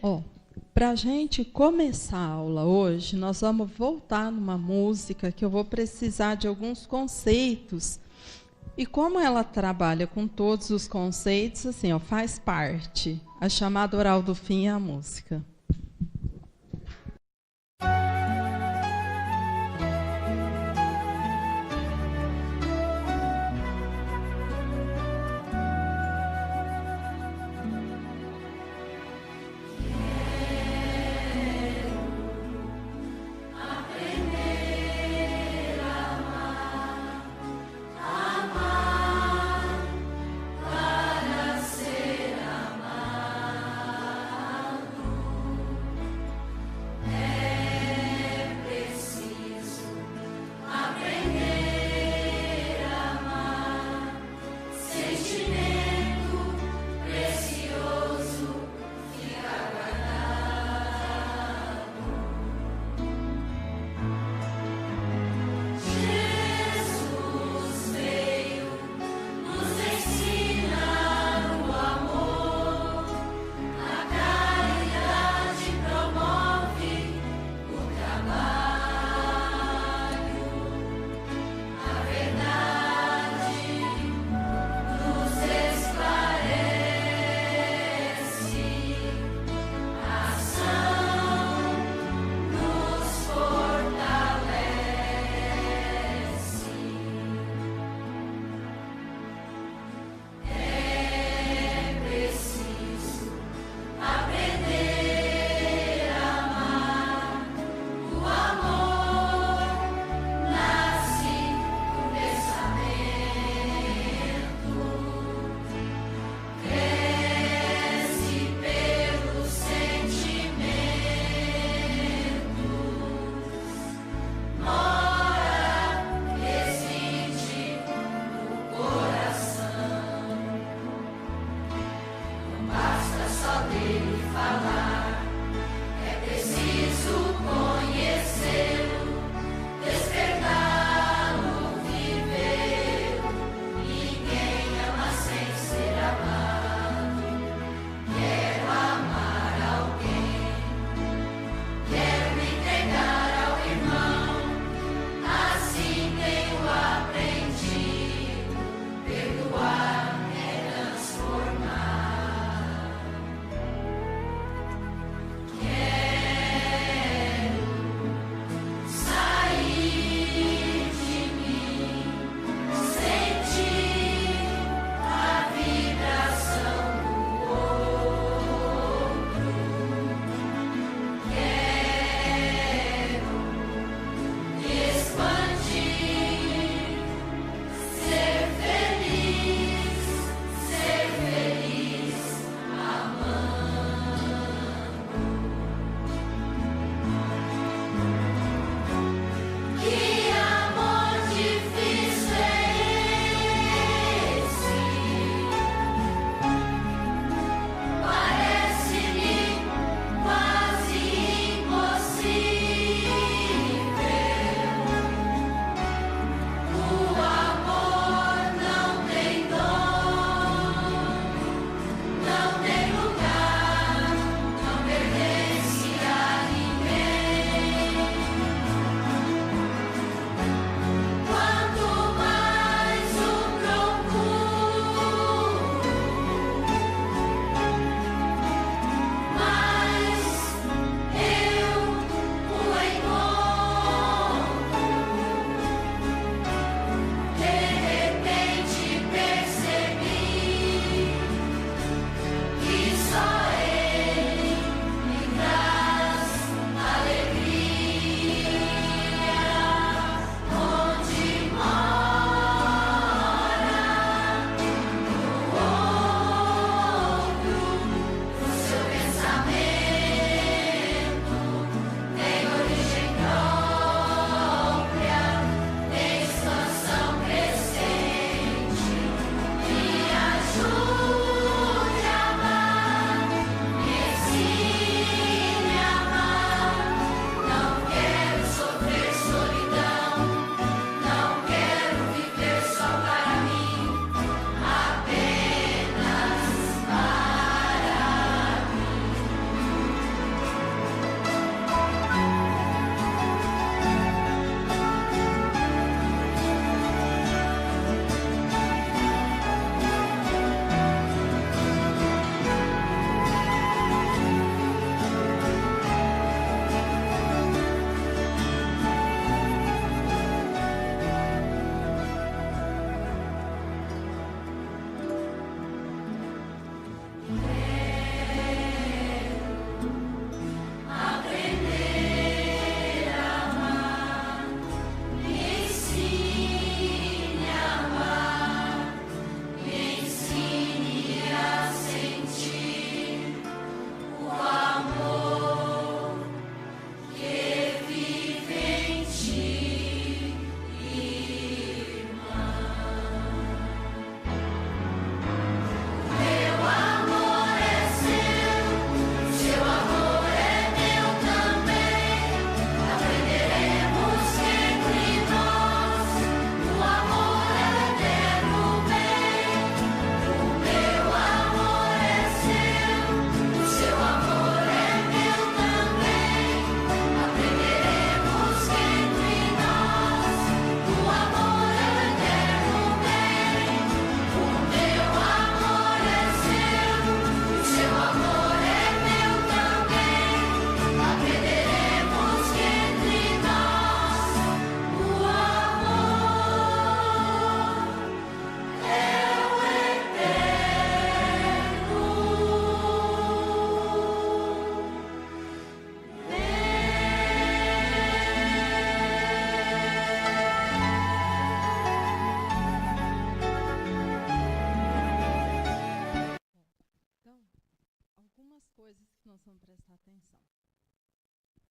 Ó, para a gente começar a aula hoje, nós vamos voltar numa música que eu vou precisar de alguns conceitos. E como ela trabalha com todos os conceitos, assim, ó, faz parte. A chamada oral do fim é a música. algumas coisas que nós vamos prestar atenção.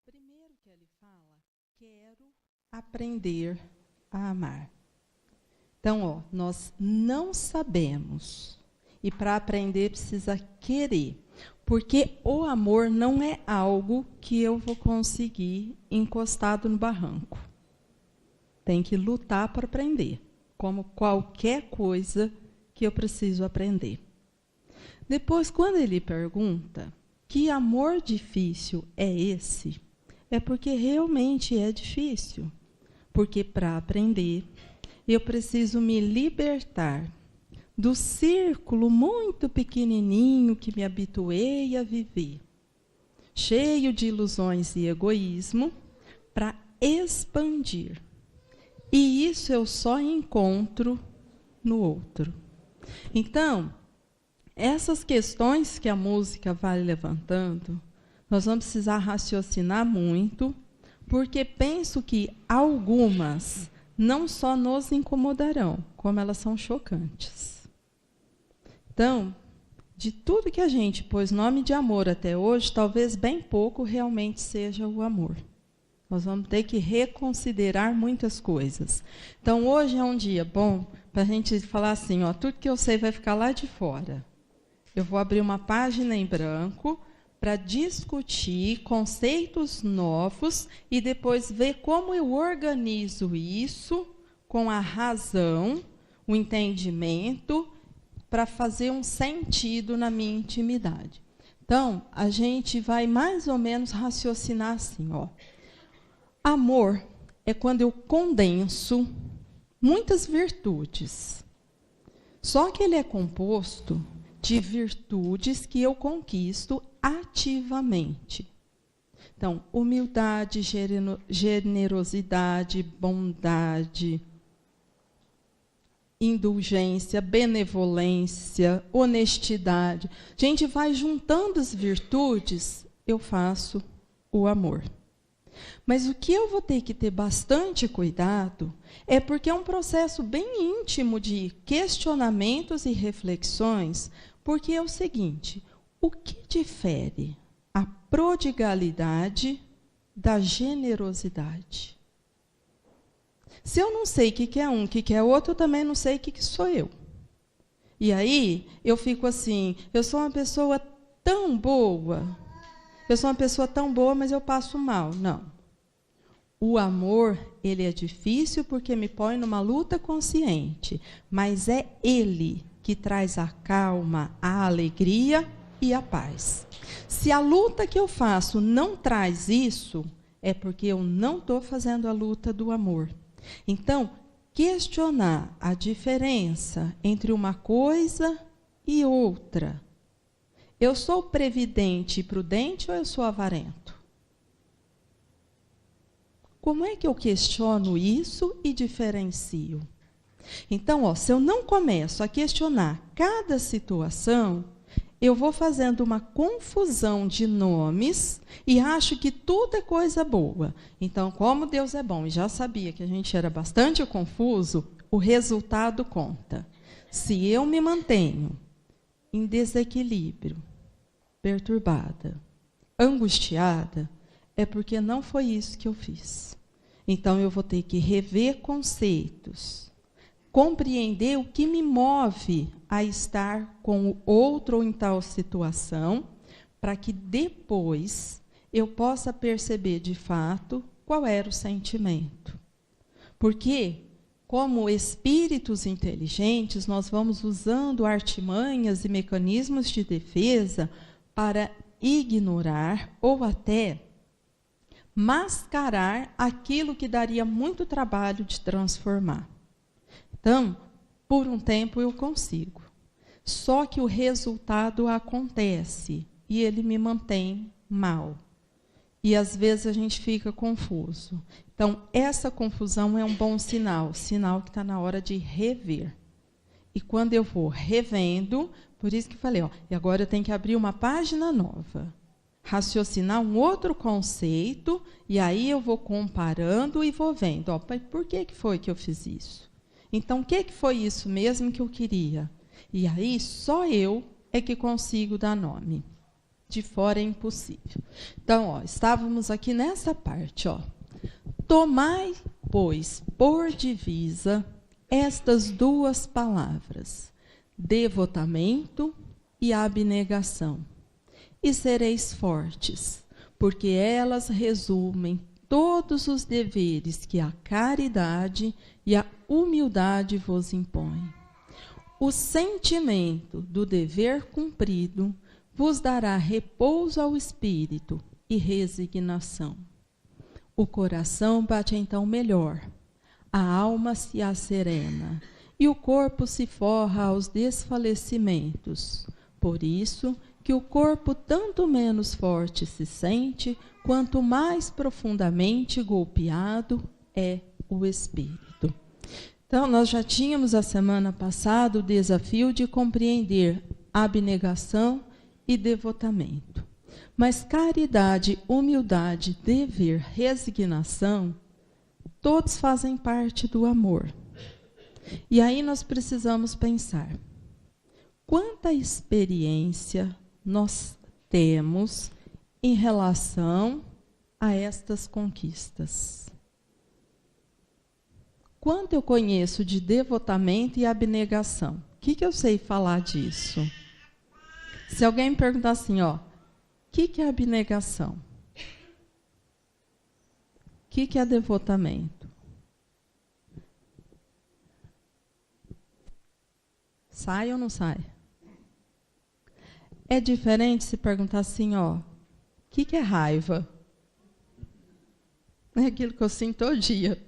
Primeiro que ele fala, quero aprender a amar. Então, nós não sabemos. E para aprender precisa querer. Porque o amor não é algo que eu vou conseguir encostado no barranco. Tem que lutar para aprender. Como qualquer coisa que eu preciso aprender. Depois, quando ele pergunta que amor difícil é esse, é porque realmente é difícil. Porque para aprender, eu preciso me libertar do círculo muito pequenininho que me habituei a viver, cheio de ilusões e egoísmo, para expandir. E isso eu só encontro no outro. Então, essas questões que a música vai levantando, nós vamos precisar raciocinar muito, porque penso que algumas não só nos incomodarão, como elas são chocantes. Então, de tudo que a gente pôs nome de amor até hoje, talvez bem pouco realmente seja o amor. Nós vamos ter que reconsiderar muitas coisas. Então, hoje é um dia bom para a gente falar assim, ó, tudo que eu sei vai ficar lá de fora. Eu vou abrir uma página em branco para discutir conceitos novos e depois ver como eu organizo isso com a razão, o entendimento, para fazer um sentido na minha intimidade. Então, a gente vai mais ou menos raciocinar assim, ó. Amor é quando eu condenso muitas virtudes. Só que ele é composto de virtudes que eu conquisto ativamente. Então, humildade, generosidade, bondade, indulgência, benevolência, honestidade. A gente vai juntando as virtudes, eu faço o amor. Mas o que eu vou ter que ter bastante cuidado é porque é um processo bem íntimo de questionamentos e reflexões, porque é o seguinte, o que difere a prodigalidade da generosidade? Se eu não sei o que é um, o que é outro, eu também não sei o que sou eu. E aí, eu fico assim, eu sou uma pessoa tão boa, mas eu passo mal. Não. O amor, ele é difícil porque me põe numa luta consciente, mas é ele que traz a calma, a alegria e a paz. Se a luta que eu faço não traz isso, é porque eu não estou fazendo a luta do amor. Então, questionar a diferença entre uma coisa e outra. Eu sou previdente e prudente ou eu sou avarento? Como é que eu questiono isso e diferencio? Então, ó, se eu não começo a questionar cada situação, eu vou fazendo uma confusão de nomes e acho que tudo é coisa boa. Então, como Deus é bom, e já sabia que a gente era bastante confuso, o resultado conta. Se eu me mantenho em desequilíbrio, perturbada, angustiada, é porque não foi isso que eu fiz. Então, eu vou ter que rever conceitos, compreender o que me move a estar com o outro ou em tal situação, para que depois eu possa perceber de fato qual era o sentimento. Porque, como espíritos inteligentes, nós vamos usando artimanhas e mecanismos de defesa para ignorar ou até mascarar aquilo que daria muito trabalho de transformar. Então, por um tempo eu consigo. Só que o resultado acontece e ele me mantém mal. E às vezes a gente fica confuso. Então, essa confusão é um bom sinal, sinal que está na hora de rever. E quando eu vou revendo, por isso que falei, ó, e agora eu tenho que abrir uma página nova, raciocinar um outro conceito, e aí eu vou comparando e vou vendo, ó, por que foi que eu fiz isso? Então, o que foi isso mesmo que eu queria? E aí, só eu é que consigo dar nome. De fora é impossível. Então, estávamos aqui nessa parte. Tomai, pois, por divisa estas duas palavras, devotamento e abnegação, e sereis fortes, porque elas resumem todos os deveres que a caridade e a humildade vos impõem. O sentimento do dever cumprido vos dará repouso ao espírito e resignação. O coração bate então melhor, a alma se asserena e o corpo se forra aos desfalecimentos. Por isso que o corpo tanto menos forte se sente, quanto mais profundamente golpeado é o espírito. Então, nós já tínhamos a semana passada o desafio de compreender abnegação e devotamento. Mas caridade, humildade, dever, resignação, todos fazem parte do amor. E aí nós precisamos pensar, quanta experiência nós temos em relação a estas conquistas? Quanto eu conheço de devotamento e abnegação? O que eu sei falar disso? Se alguém me perguntar assim, o que é abnegação? O que é devotamento? Sai ou não sai? É diferente se perguntar assim, o que é raiva? É aquilo que eu sinto todo dia.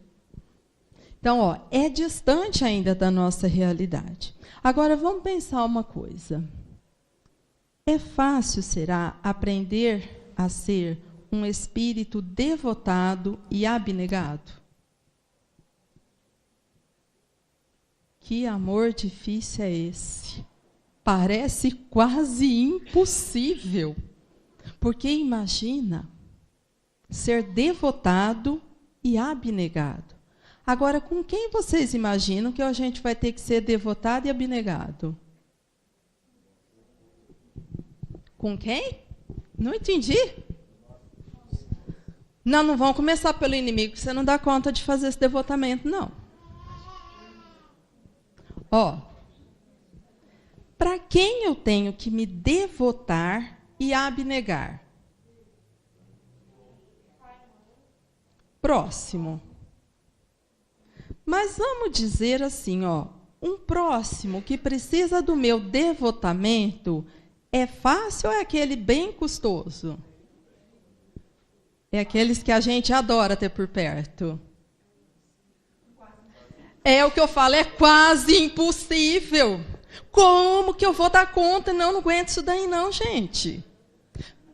Então, é distante ainda da nossa realidade. Agora, vamos pensar uma coisa. É fácil, será, aprender a ser um espírito devotado e abnegado? Que amor difícil é esse? Parece quase impossível. Porque imagina ser devotado e abnegado. Agora, com quem vocês imaginam que a gente vai ter que ser devotado e abnegado? Com quem? Não entendi. Não vão começar pelo inimigo, que você não dá conta de fazer esse devotamento, não. Para quem eu tenho que me devotar e abnegar? Próximo. Mas vamos dizer assim, um próximo que precisa do meu devotamento é fácil ou é aquele bem custoso? É aqueles que a gente adora ter por perto. É o que eu falo, é quase impossível. Como que eu vou dar conta? Não aguento isso daí não, gente.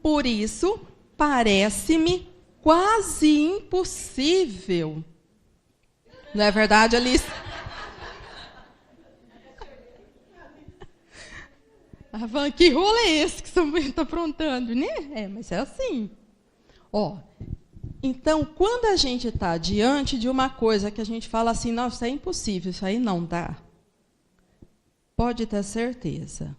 Por isso, parece-me quase impossível. Não é verdade, Alice? Que rolê é esse que São Bento está aprontando, né? Mas é assim. Então, quando a gente está diante de uma coisa que a gente fala assim, não, isso é impossível, isso aí não dá. Pode ter certeza.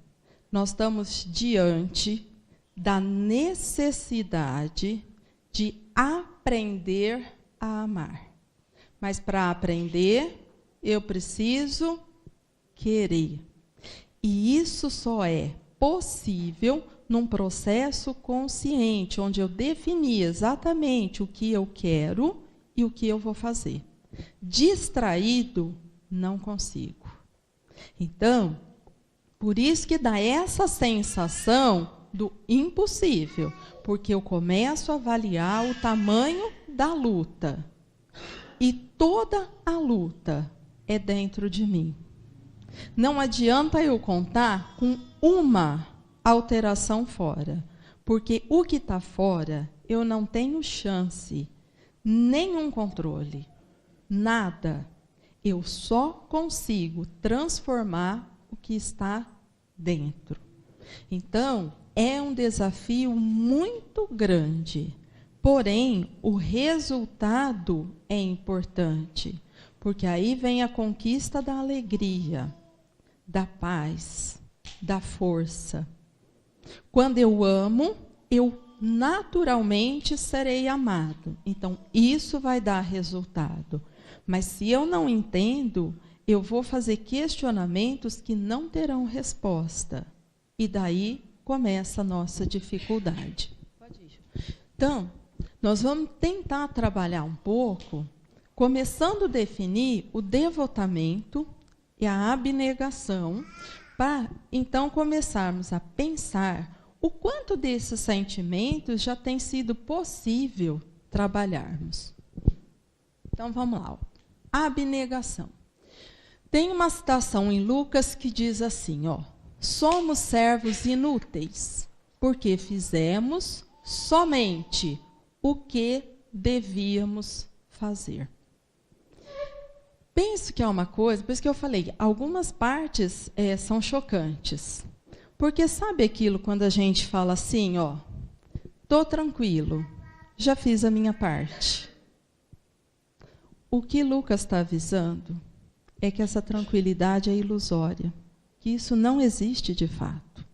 Nós estamos diante da necessidade de aprender a amar. Mas para aprender, eu preciso querer. E isso só é possível num processo consciente, onde eu defini exatamente o que eu quero e o que eu vou fazer. Distraído, não consigo. Então, por isso que dá essa sensação do impossível, porque eu começo a avaliar o tamanho da luta. E toda a luta é dentro de mim. Não adianta eu contar com uma alteração fora, porque o que está fora, eu não tenho chance, nenhum controle, nada. Eu só consigo transformar o que está dentro. Então, é um desafio muito grande. Porém, o resultado é importante, porque aí vem a conquista da alegria, da paz, da força. Quando eu amo, eu naturalmente serei amado. Então, isso vai dar resultado. Mas se eu não entendo, eu vou fazer questionamentos que não terão resposta. E daí começa a nossa dificuldade. Então, nós vamos tentar trabalhar um pouco, começando a definir o devotamento e a abnegação, para então começarmos a pensar o quanto desses sentimentos já tem sido possível trabalharmos. Então, vamos lá. Abnegação. Tem uma citação em Lucas que diz assim, somos servos inúteis, porque fizemos somente o que devíamos fazer. Penso que é uma coisa, por isso que eu falei, algumas partes são chocantes. Porque sabe aquilo quando a gente fala assim, tô tranquilo, já fiz a minha parte. O que Lucas está avisando é que essa tranquilidade é ilusória, que isso não existe de fato.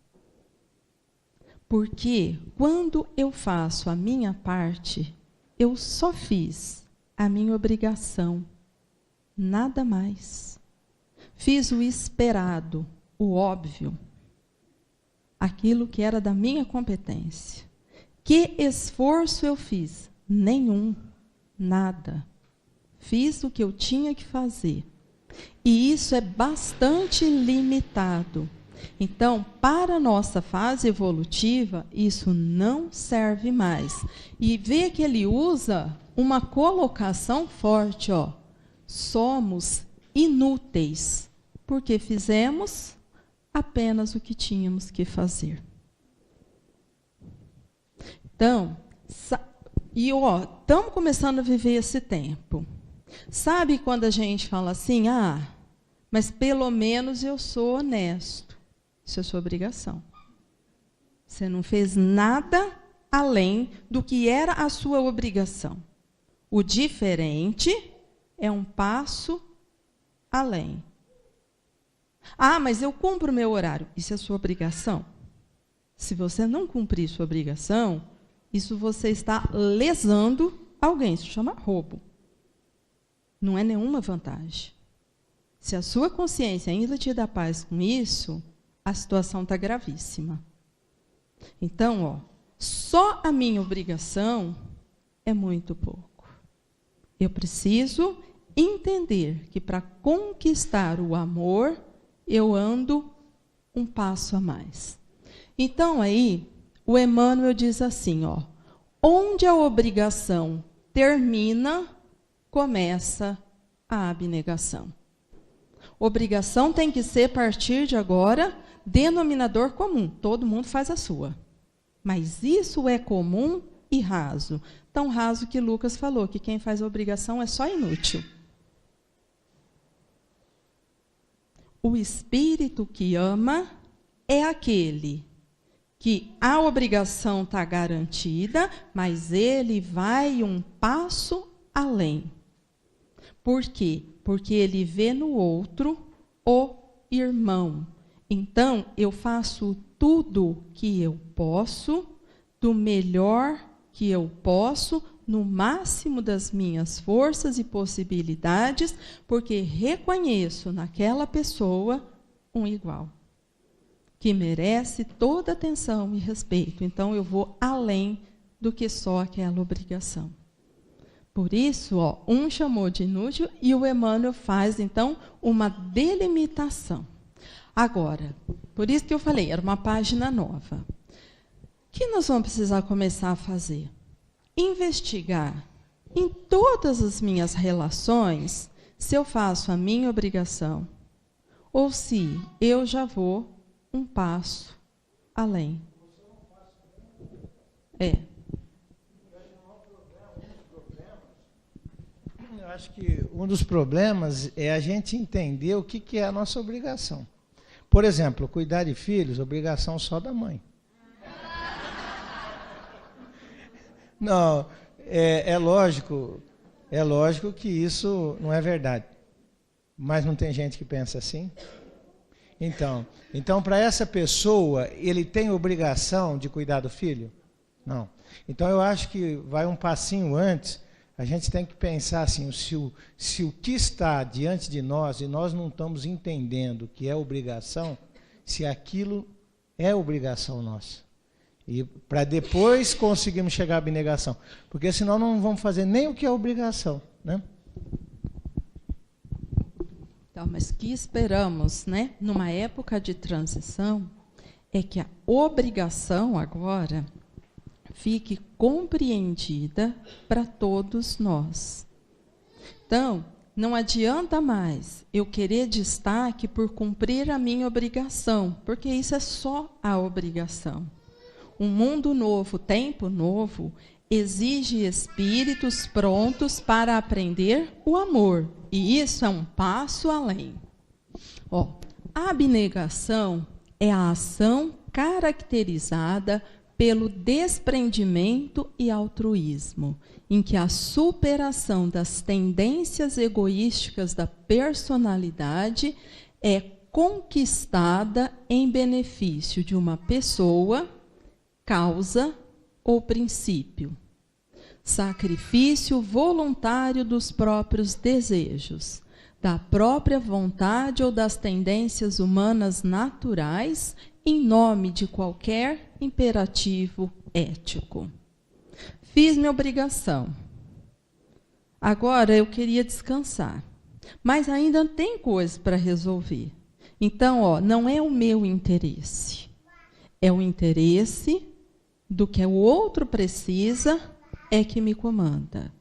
Porque quando eu faço a minha parte, eu só fiz a minha obrigação, nada mais. Fiz o esperado, o óbvio, aquilo que era da minha competência. Que esforço eu fiz? Nenhum, nada. Fiz o que eu tinha que fazer. E isso é bastante limitado. Então, para a nossa fase evolutiva, isso não serve mais. E vê que ele usa uma colocação forte, somos inúteis, porque fizemos apenas o que tínhamos que fazer. Então, estamos começando a viver esse tempo. Sabe quando a gente fala assim, mas pelo menos eu sou honesto. Isso é sua obrigação. Você não fez nada além do que era a sua obrigação. O diferente é um passo além. Mas eu cumpro o meu horário. Isso é sua obrigação. Se você não cumprir sua obrigação, isso você está lesando alguém. Isso chama roubo. Não é nenhuma vantagem. Se a sua consciência ainda te dá paz com isso, a situação está gravíssima. Então, só a minha obrigação é muito pouco. Eu preciso entender que para conquistar o amor, eu ando um passo a mais. Então, aí, o Emmanuel diz assim, onde a obrigação termina, começa a abnegação. Obrigação tem que ser, a partir de agora, denominador comum. Todo mundo faz a sua. Mas isso é comum e raso. Tão raso que Lucas falou que quem faz a obrigação é só inútil. O espírito que ama é aquele que a obrigação está garantida, mas ele vai um passo além. Por quê? Porque ele vê no outro o irmão. Então, eu faço tudo que eu posso, do melhor que eu posso, no máximo das minhas forças e possibilidades, porque reconheço naquela pessoa um igual, que merece toda atenção e respeito. Então, eu vou além do que só aquela obrigação. Por isso, um chamou de inútil e o Emmanuel faz, então, uma delimitação. Agora, por isso que eu falei, era uma página nova. O que nós vamos precisar começar a fazer? Investigar em todas as minhas relações se eu faço a minha obrigação ou se eu já vou um passo além. Eu acho que um dos problemas é a gente entender o que é a nossa obrigação. Por exemplo, cuidar de filhos, obrigação só da mãe. Não, é lógico que isso não é verdade. Mas não tem gente que pensa assim? Então para essa pessoa, ele tem obrigação de cuidar do filho? Não. Então eu acho que vai um passinho antes, a gente tem que pensar assim, se o que está diante de nós, e nós não estamos entendendo que é obrigação, se aquilo é obrigação nossa. E para depois conseguirmos chegar à abnegação. Porque senão não vamos fazer nem o que é obrigação, né? Então, mas o que esperamos, né, numa época de transição, é que a obrigação agora fique compreendida para todos nós. Então, não adianta mais eu querer destaque por cumprir a minha obrigação, porque isso é só a obrigação. Um mundo novo, tempo novo, exige espíritos prontos para aprender o amor. E isso é um passo além. A abnegação é a ação caracterizada pelo desprendimento e altruísmo, em que a superação das tendências egoísticas da personalidade é conquistada em benefício de uma pessoa, causa ou princípio. Sacrifício voluntário dos próprios desejos, da própria vontade ou das tendências humanas naturais, em nome de qualquer imperativo ético. Fiz minha obrigação. Agora eu queria descansar, mas ainda tem coisa para resolver. Então, não é o meu interesse, é o interesse do que o outro precisa é que me comanda.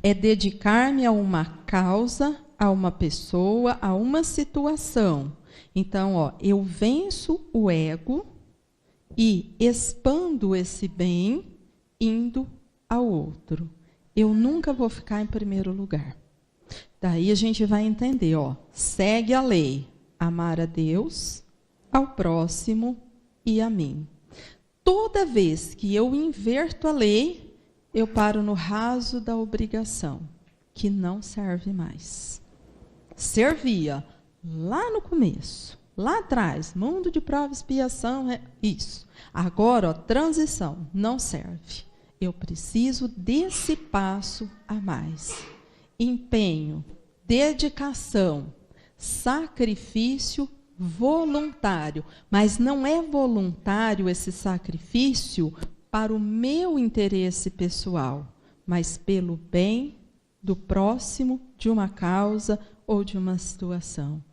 É dedicar-me a uma causa, a uma pessoa, a uma situação. Então, eu venço o ego e expando esse bem indo ao outro. Eu nunca vou ficar em primeiro lugar. Daí a gente vai entender, segue a lei. Amar a Deus, ao próximo e a mim. Toda vez que eu inverto a lei, eu paro no raso da obrigação, que não serve mais. Servia lá no começo, lá atrás, mundo de prova e expiação, isso. Agora, transição, não serve. Eu preciso desse passo a mais. Empenho, dedicação, sacrifício voluntário, mas não é voluntário esse sacrifício para o meu interesse pessoal, mas pelo bem do próximo, de uma causa ou de uma situação.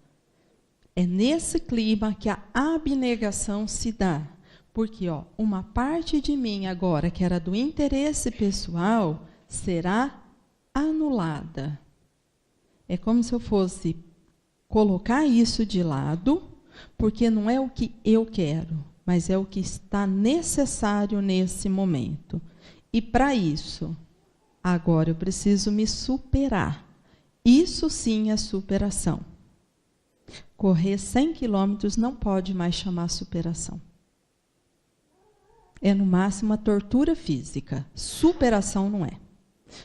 É nesse clima que a abnegação se dá, porque uma parte de mim agora, que era do interesse pessoal, será anulada. É como se eu fosse colocar isso de lado, porque não é o que eu quero, mas é o que está necessário nesse momento. E para isso, agora eu preciso me superar. Isso sim é superação. Correr 100 quilômetros não pode mais chamar superação. É no máximo uma tortura física. Superação não é.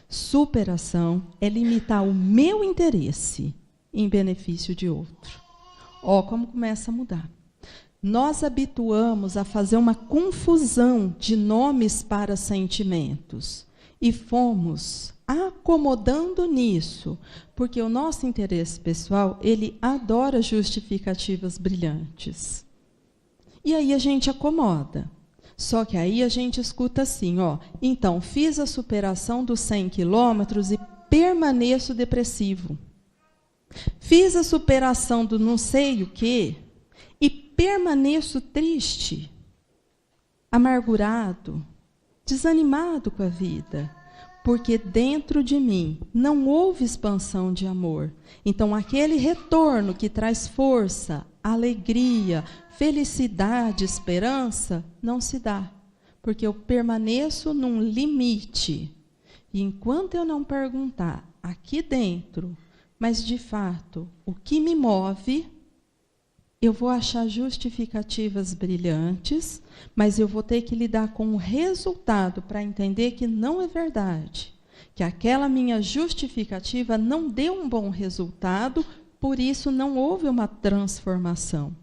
Superação é limitar o meu interesse em benefício de outro. Como começa a mudar. Nós habituamos a fazer uma confusão de nomes para sentimentos e fomos acomodando nisso, porque o nosso interesse pessoal, ele adora justificativas brilhantes. E aí a gente acomoda. Só que aí a gente escuta assim, então, fiz a superação dos 100 quilômetros e permaneço depressivo. Fiz a superação do não sei o quê e permaneço triste, amargurado, desanimado com a vida, porque dentro de mim não houve expansão de amor. Então, aquele retorno que traz força, alegria, felicidade, esperança, não se dá, porque eu permaneço num limite. E enquanto eu não perguntar aqui dentro, mas, de fato, o que me move, eu vou achar justificativas brilhantes, mas eu vou ter que lidar com o resultado para entender que não é verdade, que aquela minha justificativa não deu um bom resultado, por isso não houve uma transformação.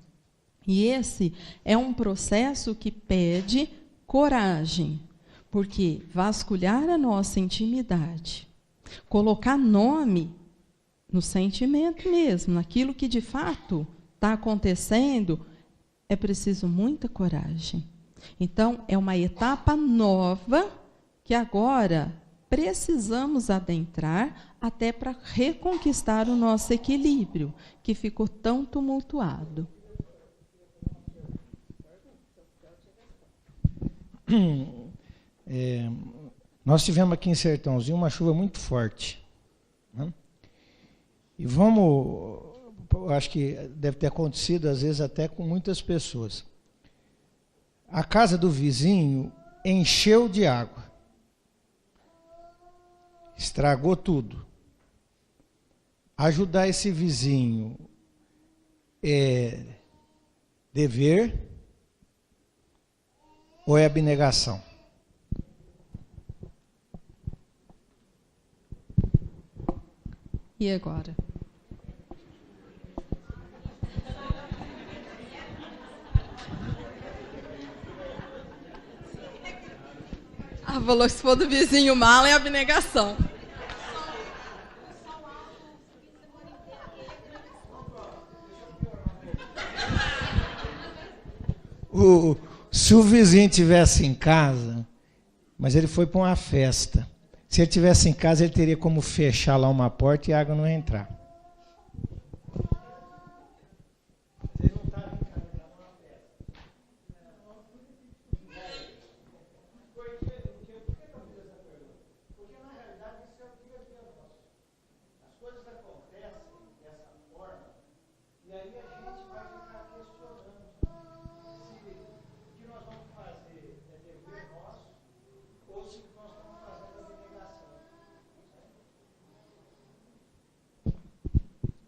E esse é um processo que pede coragem, porque vasculhar a nossa intimidade, colocar nome no sentimento mesmo, naquilo que de fato está acontecendo, é preciso muita coragem. Então, é uma etapa nova que agora precisamos adentrar até para reconquistar o nosso equilíbrio, que ficou tão tumultuado. Nós tivemos aqui em Sertãozinho uma chuva muito forte, né? E acho que deve ter acontecido às vezes até com muitas pessoas. A casa do vizinho encheu de água, estragou tudo. Ajudar esse vizinho é dever ou é abnegação? E agora? Falou que se for do vizinho mal é abnegação. Se o vizinho estivesse em casa, mas ele foi para uma festa, se ele estivesse em casa, ele teria como fechar lá uma porta e a água não entrar.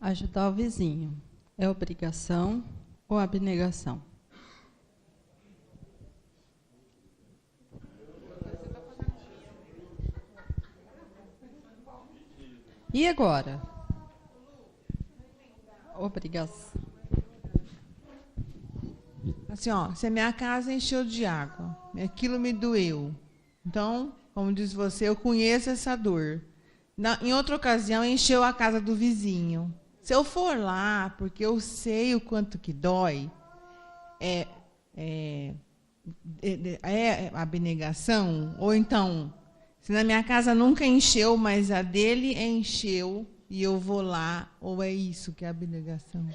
Ajudar o vizinho é obrigação ou abnegação? E agora? Obrigação. Assim, ó, se a minha casa encheu de água, aquilo me doeu. Então, como diz você, eu conheço essa dor. Em outra ocasião, encheu a casa do vizinho. Se eu for lá, porque eu sei o quanto que dói, é abnegação? Ou então, se na minha casa nunca encheu, mas a dele encheu, e eu vou lá, ou é isso que é abnegação?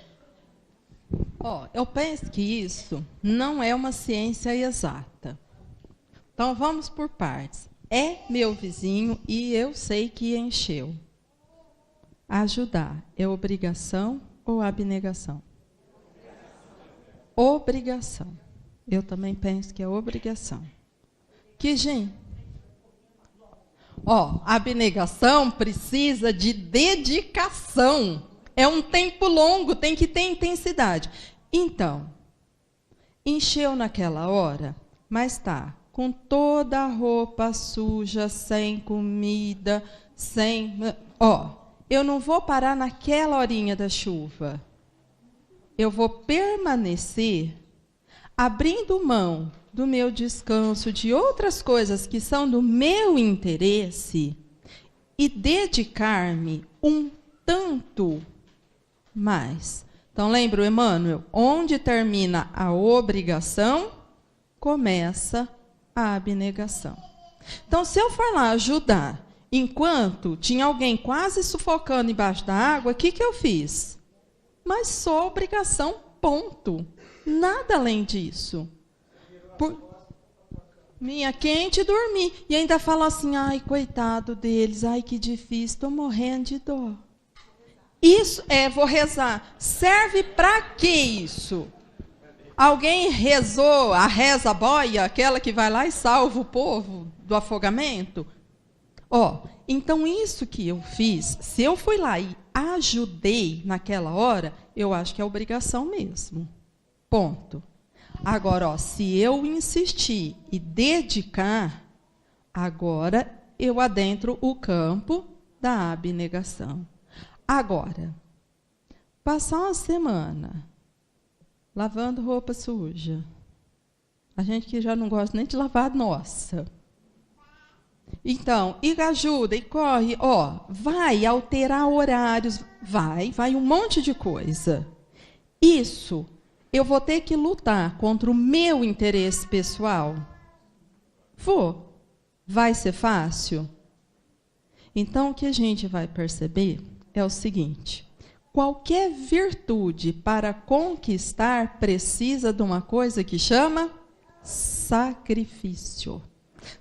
Eu penso que isso não é uma ciência exata. Então, vamos por partes. É meu vizinho e eu sei que encheu. Ajudar é obrigação ou abnegação? Obrigação. Eu também penso que é obrigação. Que, gente? A abnegação precisa de dedicação. É um tempo longo, tem que ter intensidade. Então, encheu naquela hora, mas está com toda a roupa suja, sem comida, sem... eu não vou parar naquela horinha da chuva. Eu vou permanecer abrindo mão do meu descanso, de outras coisas que são do meu interesse e dedicar-me um tanto mais. Então, lembra, Emmanuel, onde termina a obrigação, começa a abnegação. Então, se eu for lá ajudar, enquanto tinha alguém quase sufocando embaixo da água, o que eu fiz? Mas só obrigação, ponto. Nada além disso. Minha quente dormi. E ainda fala assim, ai, coitado deles, ai, que difícil, estou morrendo de dor. Isso, vou rezar. Serve para que isso? Alguém rezou a reza boia, aquela que vai lá e salva o povo do afogamento? Então isso que eu fiz, se eu fui lá e ajudei naquela hora, eu acho que é obrigação mesmo. Ponto. Agora, se eu insistir e dedicar, agora eu adentro o campo da abnegação. Agora, passar uma semana lavando roupa suja. A gente que já não gosta nem de lavar, nossa. Então, e ajuda, e corre, vai alterar horários, vai um monte de coisa. Isso, eu vou ter que lutar contra o meu interesse pessoal? Vou. Vai ser fácil? Então, o que a gente vai perceber é o seguinte: qualquer virtude para conquistar precisa de uma coisa que chama sacrifício.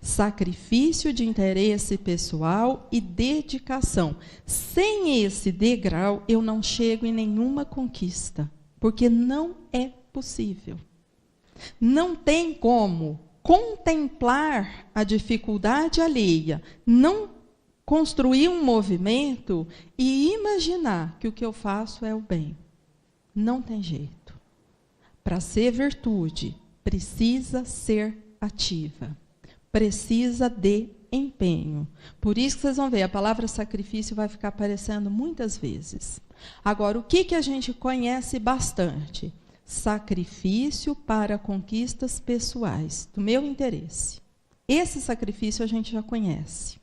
Sacrifício de interesse pessoal e dedicação. Sem esse degrau, eu não chego em nenhuma conquista, porque não é possível. Não tem como contemplar a dificuldade alheia, não construir um movimento e imaginar que o que eu faço é o bem. Não tem jeito. Para ser virtude, precisa ser ativa. Precisa de empenho. Por isso que vocês vão ver, a palavra sacrifício vai ficar aparecendo muitas vezes. Agora, o que a gente conhece bastante? Sacrifício para conquistas pessoais, do meu interesse. Esse sacrifício a gente já conhece.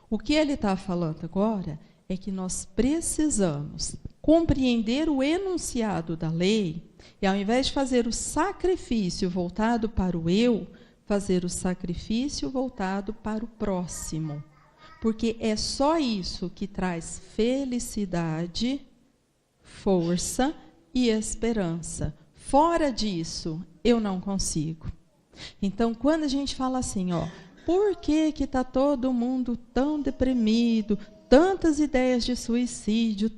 O que ele está falando agora é que nós precisamos compreender o enunciado da lei e, ao invés de fazer o sacrifício voltado para o eu, fazer o sacrifício voltado para o próximo. Porque é só isso que traz felicidade, força e esperança. Fora disso, eu não consigo. Então, quando a gente fala assim, por que está todo mundo tão deprimido, tantas ideias de suicídio,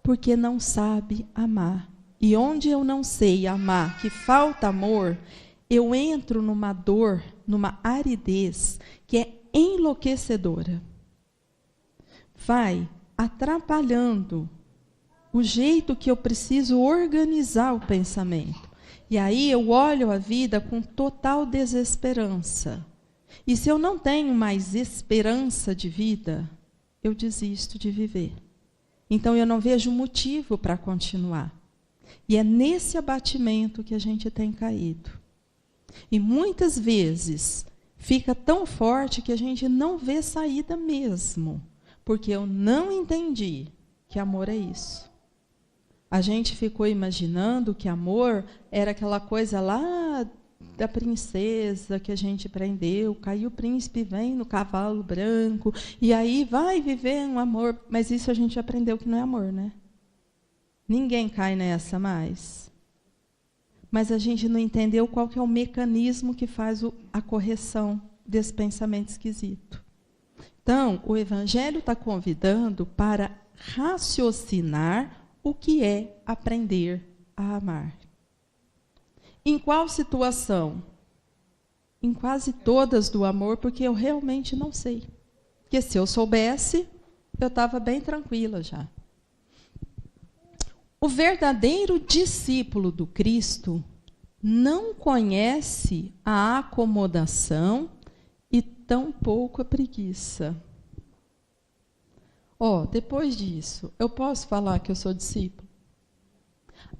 porque não sabe amar. E onde eu não sei amar, que falta amor, eu entro numa dor, numa aridez que é enlouquecedora. Vai atrapalhando o jeito que eu preciso organizar o pensamento. E aí eu olho a vida com total desesperança. E se eu não tenho mais esperança de vida, eu desisto de viver. Então eu não vejo motivo para continuar. E é nesse abatimento que a gente tem caído. E muitas vezes fica tão forte que a gente não vê saída mesmo, porque eu não entendi que amor é isso. A gente ficou imaginando que amor era aquela coisa lá da princesa que a gente prendeu, caiu o príncipe, vem no cavalo branco, e aí vai viver um amor. Mas isso a gente aprendeu que não é amor, né? Ninguém cai nessa mais. Mas a gente não entendeu qual que é o mecanismo que faz a correção desse pensamento esquisito. Então, o Evangelho está convidando para raciocinar o que é aprender a amar. Em qual situação? Em quase todas do amor, porque eu realmente não sei. Porque se eu soubesse, eu estava bem tranquila já. O verdadeiro discípulo do Cristo não conhece a acomodação e tampouco a preguiça. Depois disso, eu posso falar que eu sou discípulo?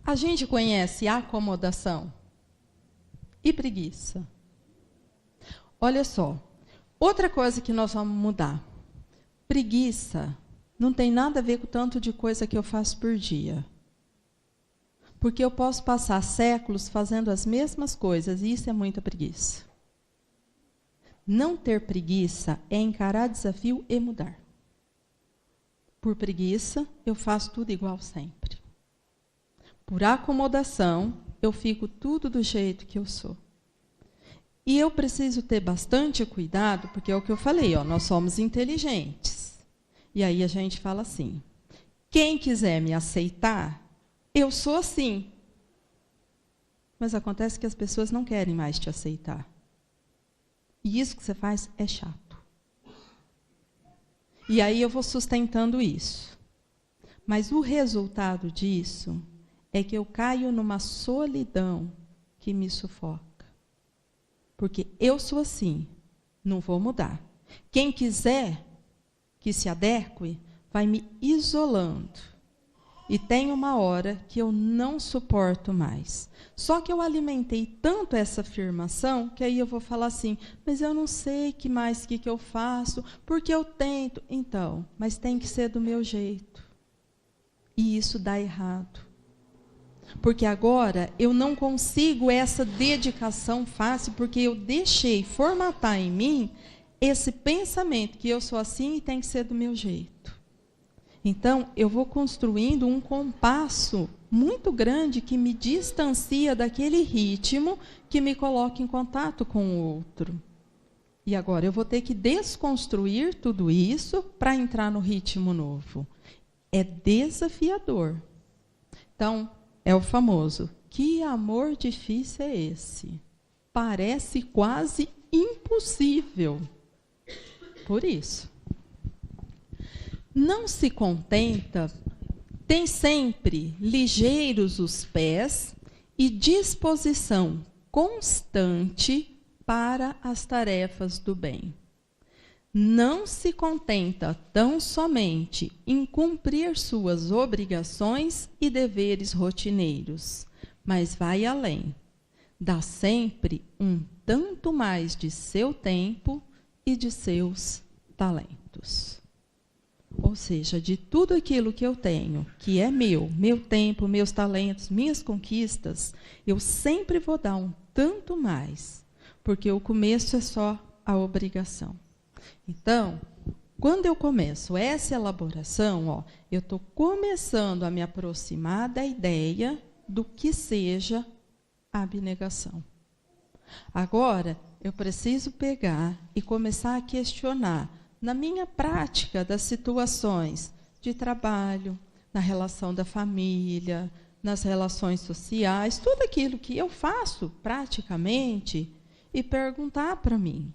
A gente conhece a acomodação e preguiça. Olha só, outra coisa que nós vamos mudar. Preguiça não tem nada a ver com o tanto de coisa que eu faço por dia. Porque eu posso passar séculos fazendo as mesmas coisas, e isso é muita preguiça. Não ter preguiça é encarar desafio e mudar. Por preguiça, eu faço tudo igual sempre. Por acomodação, eu fico tudo do jeito que eu sou. E eu preciso ter bastante cuidado, porque é o que eu falei, nós somos inteligentes. E aí a gente fala assim, quem quiser me aceitar, eu sou assim. Mas acontece que as pessoas não querem mais te aceitar. E isso que você faz é chato. E aí eu vou sustentando isso. Mas o resultado disso é que eu caio numa solidão que me sufoca. Porque eu sou assim, não vou mudar. Quem quiser que se adeque, vai me isolando. e tem uma hora que eu não suporto mais. Só que eu alimentei tanto essa afirmação que aí eu vou falar assim, mas eu não sei que eu faço, porque eu tento. Então, mas tem que ser do meu jeito. E isso dá errado. Porque agora eu não consigo essa dedicação fácil, porque eu deixei formatar em mim esse pensamento que eu sou assim e tem que ser do meu jeito. Então, eu vou construindo um compasso muito grande que me distancia daquele ritmo que me coloca em contato com o outro. E agora eu vou ter que desconstruir tudo isso para entrar no ritmo novo. É desafiador. Então, é o famoso, que amor difícil é esse? Parece quase impossível. Por isso. Não se contenta, tem sempre ligeiros os pés e disposição constante para as tarefas do bem. Não se contenta tão somente em cumprir suas obrigações e deveres rotineiros, mas vai além. Dá sempre um tanto mais de seu tempo e de seus talentos. Ou seja, de tudo aquilo que eu tenho, que é meu tempo, meus talentos, minhas conquistas, eu sempre vou dar um tanto mais, porque o começo é só a obrigação. Então, quando eu começo essa elaboração, eu estou começando a me aproximar da ideia do que seja a abnegação. Agora, eu preciso pegar e começar a questionar na minha prática das situações de trabalho, na relação da família, nas relações sociais, tudo aquilo que eu faço praticamente, e perguntar para mim,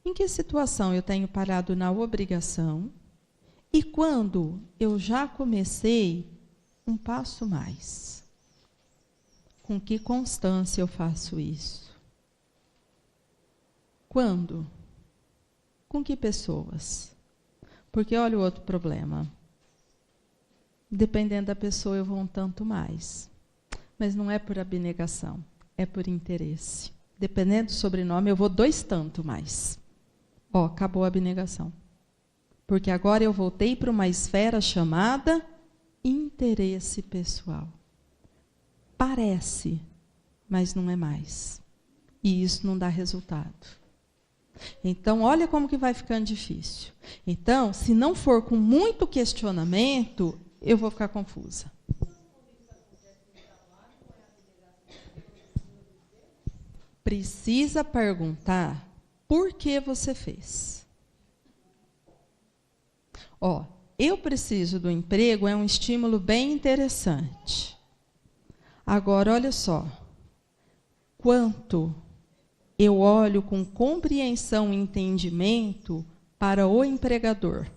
em que situação eu tenho parado na obrigação e quando eu já comecei um passo mais? Com que constância eu faço isso? Quando? Com que pessoas? Porque olha o outro problema. Dependendo da pessoa, eu vou um tanto mais. Mas não é por abnegação, é por interesse. Dependendo do sobrenome, eu vou 2 tanto mais. Acabou a abnegação. Porque agora eu voltei para uma esfera chamada interesse pessoal. Parece, mas não é mais. E isso não dá resultado. Então, olha como que vai ficando difícil. Então, se não for com muito questionamento, eu vou ficar confusa. Precisa perguntar por que você fez. Eu preciso do emprego, é um estímulo bem interessante. Agora, olha só. Quanto eu olho com compreensão e entendimento para o empregador.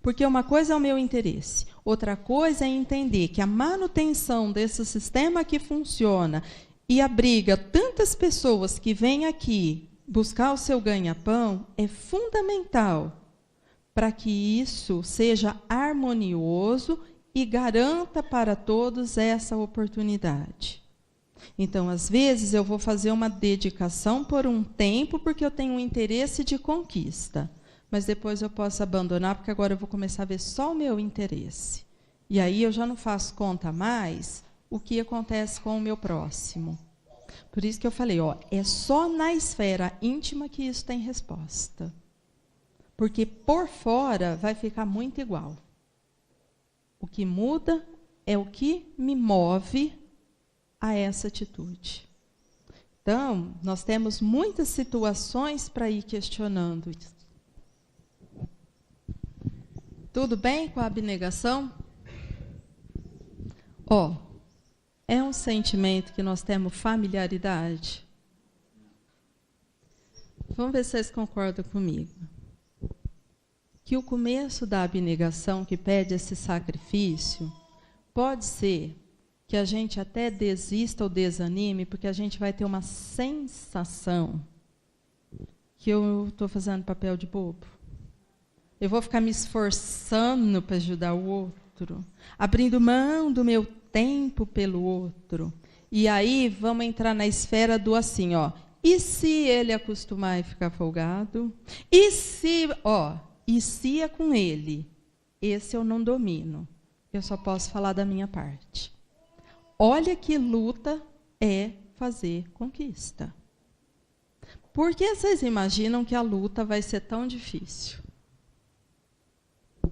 Porque uma coisa é o meu interesse, outra coisa é entender que a manutenção desse sistema que funciona e abriga tantas pessoas que vêm aqui buscar o seu ganha-pão é fundamental para que isso seja harmonioso e garanta para todos essa oportunidade. Então, às vezes, eu vou fazer uma dedicação por um tempo, porque eu tenho um interesse de conquista. Mas depois eu posso abandonar, porque agora eu vou começar a ver só o meu interesse. E aí eu já não faço conta mais o que acontece com o meu próximo. Por isso que eu falei, é só na esfera íntima que isso tem resposta. Porque por fora vai ficar muito igual. O que muda é o que me move a essa atitude. Então, nós temos muitas situações para ir questionando isso. Tudo bem com a abnegação? É um sentimento que nós temos familiaridade. Vamos ver se vocês concordam comigo. Que o começo da abnegação, que pede esse sacrifício, pode ser que a gente até desista ou desanime, porque a gente vai ter uma sensação que eu estou fazendo papel de bobo. Eu vou ficar me esforçando para ajudar o outro. outro, abrindo mão do meu tempo pelo outro. E aí vamos entrar na esfera do assim, ó. E se ele acostumar e ficar folgado? E se é com ele? Esse eu não domino. Eu só posso falar da minha parte. Olha que luta é fazer conquista. Por que vocês imaginam que a luta vai ser tão difícil? O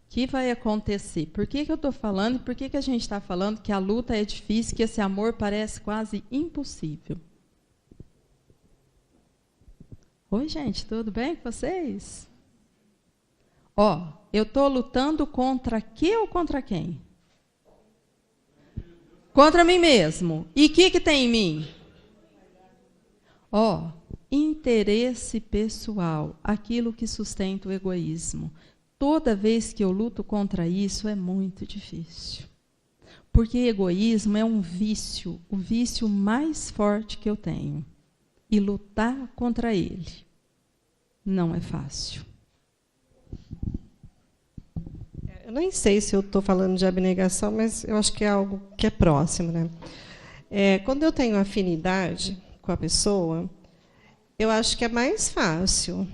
que vai acontecer? Por que eu estou falando? Por que a gente está falando que a luta é difícil, que esse amor parece quase impossível? Oi, gente, tudo bem com vocês? Eu estou lutando contra que ou contra quem? Contra mim mesmo. E o que tem em mim? Interesse pessoal, aquilo que sustenta o egoísmo. Toda vez que eu luto contra isso, é muito difícil. Porque egoísmo é um vício, o vício mais forte que eu tenho. E lutar contra ele não é fácil. Eu nem sei se eu estou falando de abnegação, mas eu acho que é algo que é próximo, né? Quando eu tenho afinidade com a pessoa, eu acho que é mais fácil.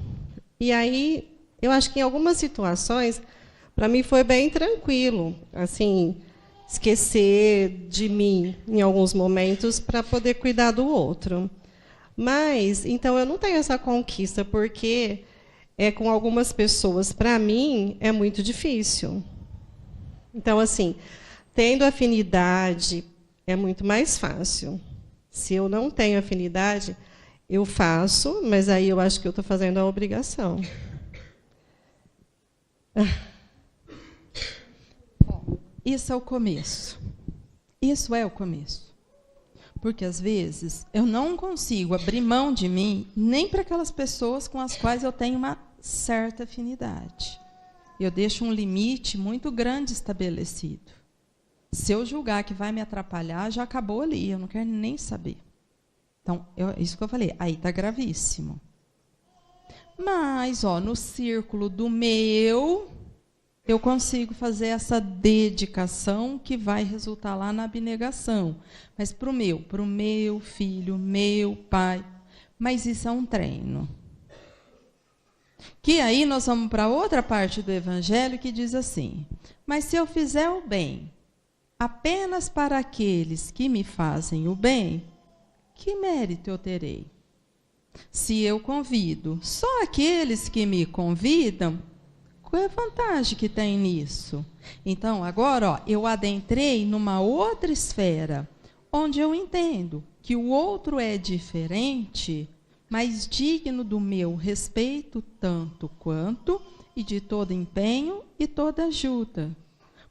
E aí, eu acho que em algumas situações, para mim foi bem tranquilo, assim, esquecer de mim em alguns momentos para poder cuidar do outro. Mas, então, eu não tenho essa conquista, porque com algumas pessoas, para mim, é muito difícil. Então, assim, tendo afinidade, é muito mais fácil. Se eu não tenho afinidade, eu faço, mas aí eu acho que eu estou fazendo a obrigação. Isso é o começo. Isso é o começo. Porque, às vezes, eu não consigo abrir mão de mim nem para aquelas pessoas com as quais eu tenho uma certa afinidade. Eu deixo um limite muito grande estabelecido. Se eu julgar que vai me atrapalhar, já acabou ali, eu não quero nem saber. Então, isso que eu falei, aí está gravíssimo. Mas, no círculo do meu, eu consigo fazer essa dedicação que vai resultar lá na abnegação. Mas para o meu filho, meu pai. Mas isso é um treino. Que aí nós vamos para outra parte do Evangelho que diz assim: mas se eu fizer o bem apenas para aqueles que me fazem o bem, que mérito eu terei? Se eu convido só aqueles que me convidam, qual é a vantagem que tem nisso? Então, agora, eu adentrei numa outra esfera, onde eu entendo que o outro é diferente, mas digno do meu respeito tanto quanto, e de todo empenho e toda ajuda.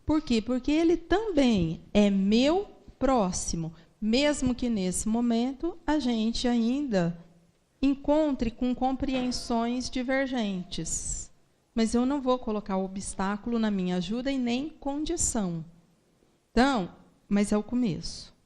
Por quê? Porque ele também é meu próximo, mesmo que nesse momento a gente ainda encontre com compreensões divergentes. Mas eu não vou colocar obstáculo na minha ajuda e nem condição. Então, mas é o começo.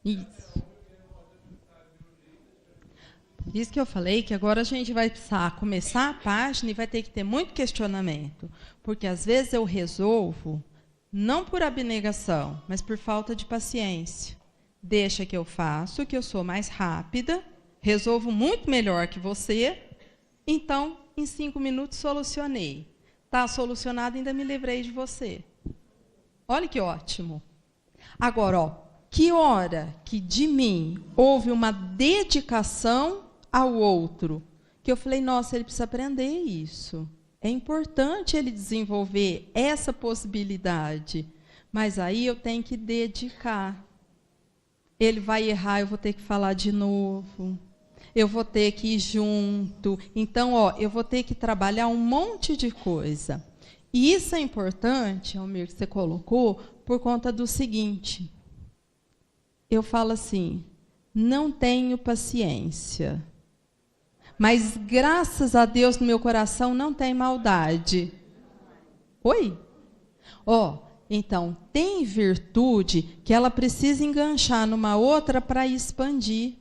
Isso. Por isso que eu falei que agora a gente vai precisar começar a página e vai ter que ter muito questionamento. Porque às vezes eu resolvo, não por abnegação, mas por falta de paciência. Deixa que eu faço, que eu sou mais rápida, resolvo muito melhor que você, então, em 5 minutos, solucionei. Está solucionado, ainda me livrei de você. Olha que ótimo. Agora, que hora que de mim houve uma dedicação ao outro, que eu falei, nossa, ele precisa aprender isso. É importante ele desenvolver essa possibilidade, mas aí eu tenho que dedicar. Ele vai errar, eu vou ter que falar de novo. Eu vou ter que ir junto. Então, eu vou ter que trabalhar um monte de coisa. E isso é importante, Almir, que você colocou, por conta do seguinte. Eu falo assim, não tenho paciência, mas graças a Deus no meu coração não tem maldade. Oi? Então, tem virtude que ela precisa enganchar numa outra para expandir.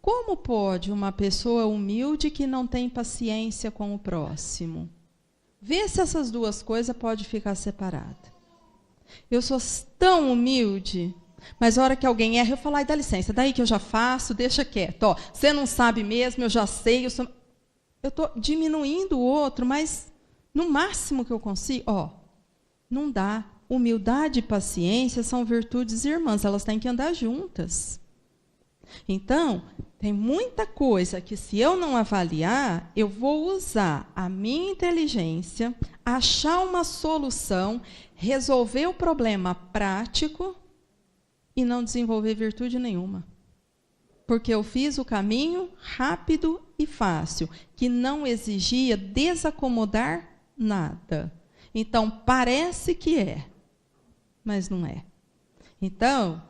Como pode uma pessoa humilde que não tem paciência com o próximo? Vê se essas duas coisas podem ficar separadas. Eu sou tão humilde, mas a hora que alguém erra, eu falo, dá licença, daí que eu já faço, deixa quieto. Você não sabe mesmo, eu já sei. Eu estou diminuindo o outro, mas no máximo que eu consigo, não dá. Humildade e paciência são virtudes irmãs, elas têm que andar juntas. Então, tem muita coisa que, se eu não avaliar, eu vou usar a minha inteligência, achar uma solução, resolver o problema prático e não desenvolver virtude nenhuma. Porque eu fiz o caminho rápido e fácil, que não exigia desacomodar nada. Então, parece que é, mas não é. Então,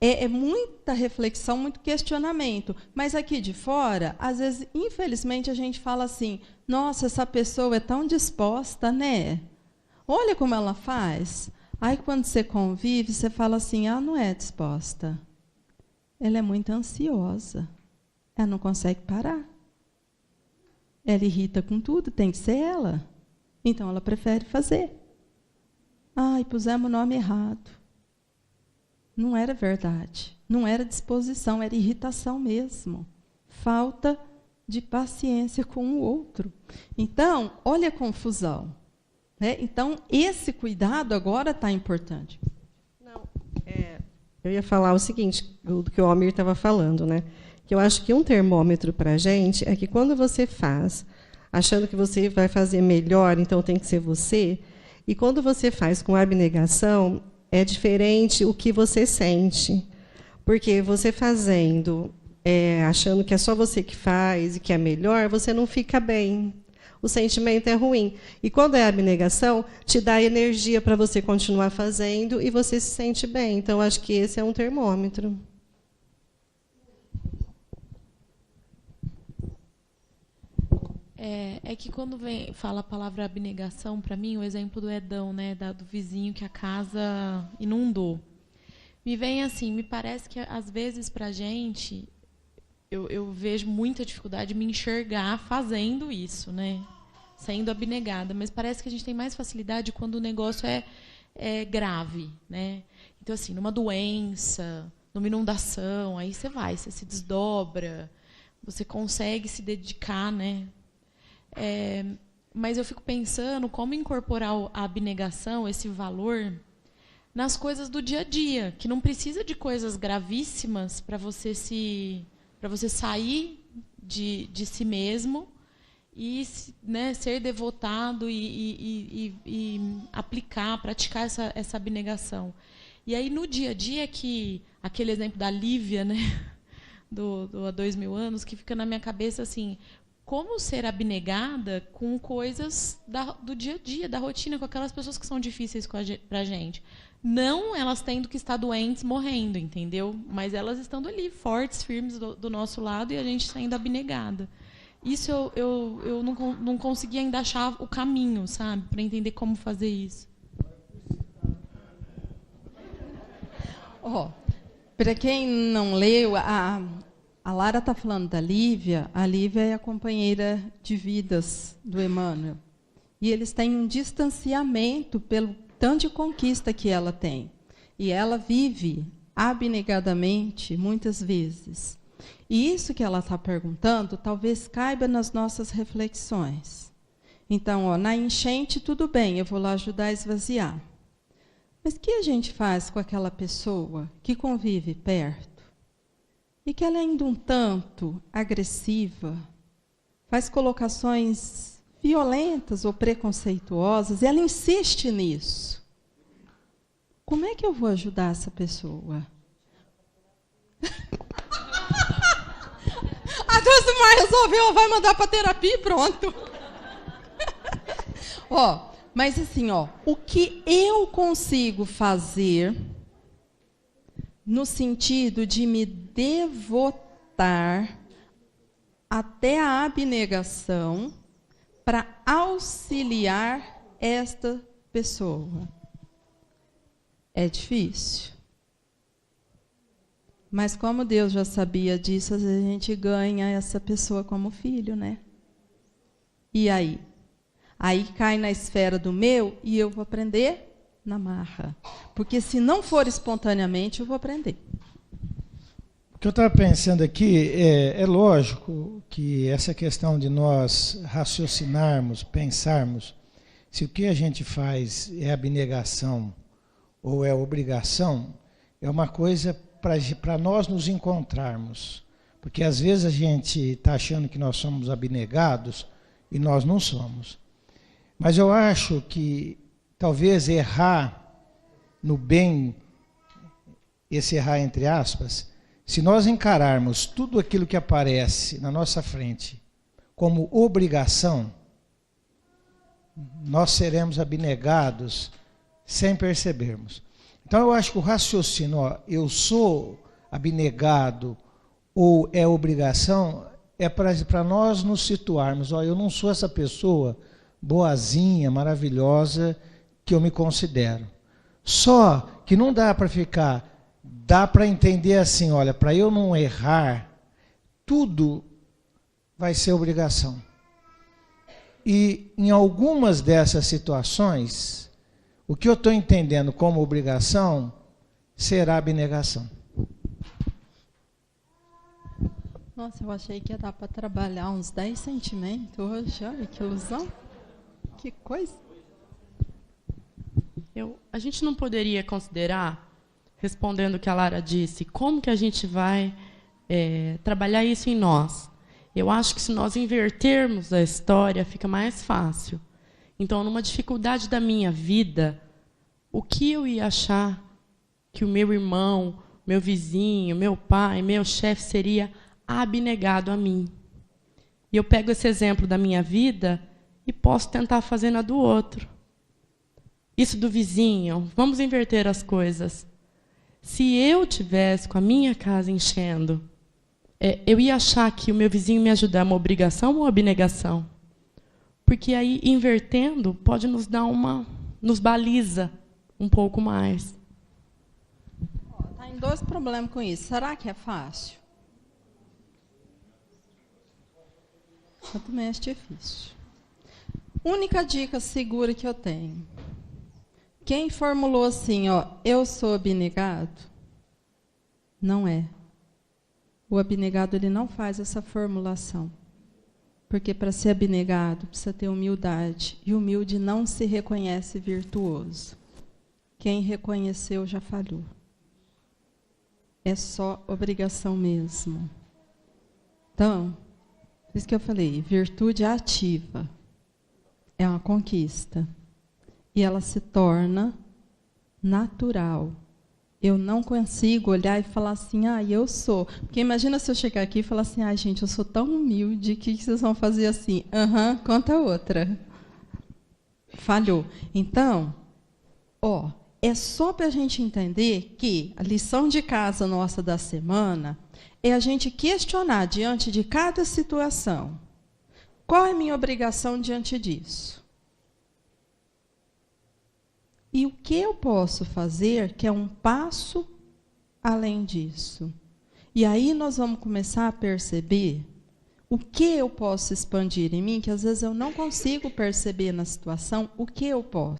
é muita reflexão, muito questionamento. Mas aqui de fora, às vezes, infelizmente, a gente fala assim, nossa, essa pessoa é tão disposta, né? Olha como ela faz. Aí, quando você convive, você fala assim, não é disposta. Ela é muito ansiosa. Ela não consegue parar. Ela irrita com tudo, tem que ser ela. Então, ela prefere fazer. Pusemos o nome errado. Não era verdade. Não era disposição, era irritação mesmo. Falta de paciência com o outro. Então, olha a confusão. Então, esse cuidado agora está importante. Não, eu ia falar o seguinte, do que o Almir estava falando, né? Que eu acho que um termômetro para a gente é que quando você faz, achando que você vai fazer melhor, então tem que ser você, e quando você faz com abnegação, é diferente o que você sente. Porque você fazendo, achando que é só você que faz e que é melhor, você não fica bem. O sentimento é ruim. E quando é abnegação, te dá energia para você continuar fazendo e você se sente bem. Então, acho que esse é um termômetro. É que quando fala a palavra abnegação, para mim, o exemplo do Edão, né, do vizinho que a casa inundou. Me vem assim, me parece que, às vezes, para a gente, eu vejo muita dificuldade de me enxergar fazendo isso, né, sendo abnegada. Mas parece que a gente tem mais facilidade quando o negócio é grave, né? Então, assim, numa doença, numa inundação, aí você se desdobra, você consegue se dedicar, né? Mas eu fico pensando como incorporar a abnegação, esse valor, nas coisas do dia a dia, que não precisa de coisas gravíssimas para você sair de si mesmo e, né, ser devotado e aplicar, praticar essa abnegação. E aí, no dia a dia, que aquele exemplo da Lívia, né, do há 2000 anos, que fica na minha cabeça assim, como ser abnegada com coisas do dia a dia, da rotina, com aquelas pessoas que são difíceis para a gente. Não elas tendo que estar doentes, morrendo, entendeu? Mas elas estando ali, fortes, firmes do nosso lado, e a gente sendo abnegada. Isso eu não consegui ainda achar o caminho, sabe? Para entender como fazer isso. Para quem não leu, a Lara está falando da Lívia. A Lívia é a companheira de vidas do Emmanuel. E eles têm um distanciamento pelo tanto de conquista que ela tem. E ela vive abnegadamente, muitas vezes. E isso que ela está perguntando, talvez caiba nas nossas reflexões. Então, na enchente, tudo bem, eu vou lá ajudar a esvaziar. Mas o que a gente faz com aquela pessoa que convive perto? E que ela é ainda um tanto agressiva, faz colocações violentas ou preconceituosas, e ela insiste nisso. Como é que eu vou ajudar essa pessoa? A Deus mais resolveu, vai mandar para terapia e pronto. Mas assim, ó, o que eu consigo fazer no sentido de me devotar até a abnegação para auxiliar esta pessoa? É difícil. Mas como Deus já sabia disso, às vezes a gente ganha essa pessoa como filho, né? E aí? Aí cai na esfera do meu e eu vou aprender na marra. Porque se não for espontaneamente, eu vou aprender. O que eu estava pensando aqui, é lógico que essa questão de nós raciocinarmos, pensarmos, se o que a gente faz é abnegação ou é obrigação, é uma coisa para nós nos encontrarmos. Porque às vezes a gente está achando que nós somos abnegados e nós não somos. Mas eu acho que talvez errar no bem, esse errar entre aspas, se nós encararmos tudo aquilo que aparece na nossa frente como obrigação, nós seremos abnegados sem percebermos. Então eu acho que o raciocínio, eu sou abnegado ou é obrigação, é para nós nos situarmos, eu não sou essa pessoa boazinha, maravilhosa que eu me considero. Só que não dá para dá para entender assim, olha, para eu não errar, tudo vai ser obrigação. E em algumas dessas situações, o que eu estou entendendo como obrigação será abnegação. Nossa, eu achei que ia dar para trabalhar uns 10 sentimentos hoje. Olha que ilusão. Que coisa. A gente não poderia considerar, respondendo o que a Lara disse, como que a gente vai trabalhar isso em nós? Eu acho que se nós invertermos a história, fica mais fácil. Então, numa dificuldade da minha vida, o que eu ia achar que o meu irmão, meu vizinho, meu pai, meu chefe seria abnegado a mim? E eu pego esse exemplo da minha vida e posso tentar fazer na do outro. Isso do vizinho, vamos inverter as coisas. Se eu tivesse com a minha casa enchendo, eu ia achar que o meu vizinho me ajudar é uma obrigação ou abnegação? Porque aí, invertendo, pode nos dar nos baliza um pouco mais. Está em 2 problemas com isso. Será que é fácil? Eu também acho difícil. Única dica segura que eu tenho. Quem formulou assim, eu sou abnegado, não é. O abnegado ele não faz essa formulação. Porque para ser abnegado precisa ter humildade. E humilde não se reconhece virtuoso. Quem reconheceu já falhou. É só obrigação mesmo. Então, por isso que eu falei, virtude ativa. É uma conquista. E ela se torna natural. Eu não consigo olhar e falar assim, eu sou. Porque imagina se eu chegar aqui e falar assim, gente, eu sou tão humilde, o que vocês vão fazer assim? Conta outra. Falhou. Então, é só para a gente entender que a lição de casa nossa da semana é a gente questionar diante de cada situação. Qual é a minha obrigação diante disso? E o que eu posso fazer que é um passo além disso? E aí nós vamos começar a perceber o que eu posso expandir em mim, que às vezes eu não consigo perceber na situação, o que eu posso.